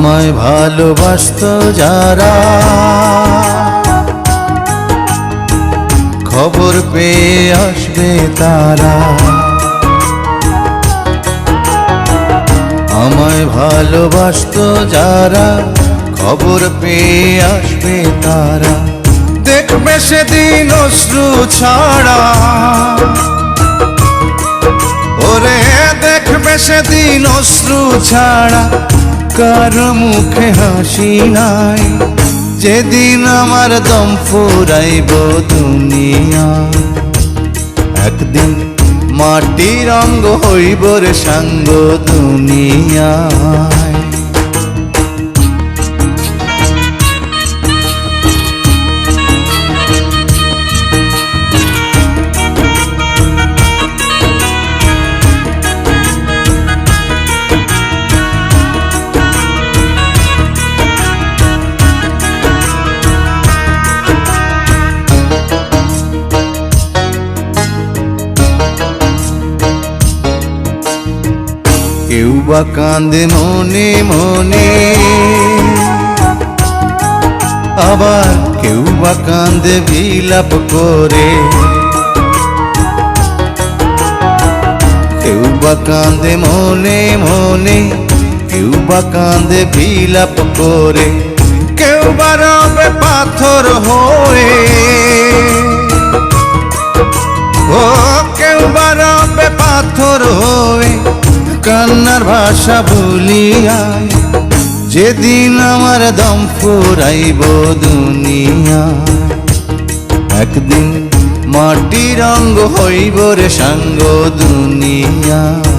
আমায় ভালোবাসতো যারা, খবর পেয়ে আসবে তারা। আমায় ভালোবাসতো যারা, খবর পেয়ে আসবে তারা। দেখবে সেদিন অশ্রু ছাড়া, ওরে দেখবে সেদিন অশ্রু ছাড়া কারো মুখে হাসি নাই। যেদিন আমার দম ফুরাইব দুনিয়া, একদিন মাটির অঙ্গ হইব রে সাঙ্গ দুনিয়ায়। কেউ বা কান্দে মনে মনে, আবার কেউ বা কান্দে বিলাপ করে। কেউ বা কান্দে মনে মনে, কেউ বা কান্দে বিলাপ করে। কেউ বা রবে পাথর হয়ে, ও কেউ বা রবে পাথর হয়ে কান্নার ভাষা ভুলিয়ায়। যেদিন আমার দম ফুরাইব দুনিয়ায়, একদিন মাটির অঙ্গ হইব রে সাঙ্গ দুনিয়ায়।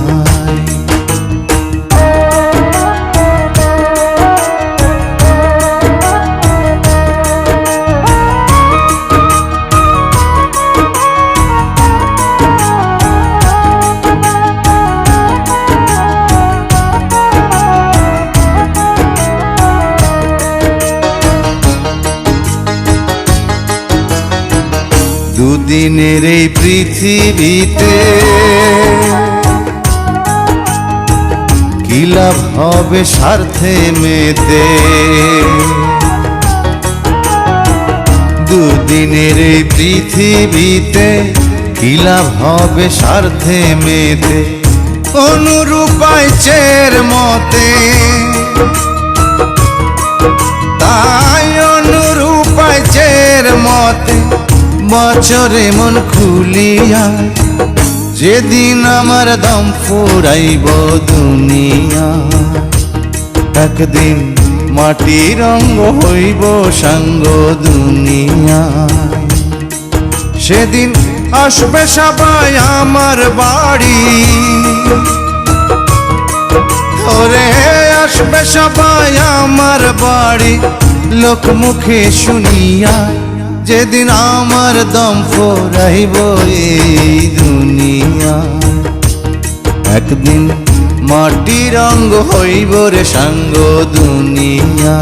দুদিনের এই পৃথিবীতে কি লাভ হবে স্বার্থে মেতে। দুদিনের এই পৃথিবীতে কি লাভ হবে স্বার্থে মেতে। অনুরূপায় চের মতে, তাই অনুরূপায় চের মতে বছরে মন খুলিয়া। যেদিন আমার দম ফুরাইব দুনিয়া, একদিন মাটির অঙ্গ হইব সাঙ্গ দুনিয়ায়। সেদিন আসবে সবাই আমার বাড়ি, ওরে আসবে সবাই আমার বাড়ি লোক মুখে শুনিয়া। যেদিন আমার দম ফুরাইব এই দুনিয়া, একদিন মাটির অঙ্গ হইব রে সাঙ্গ দুনিয়া।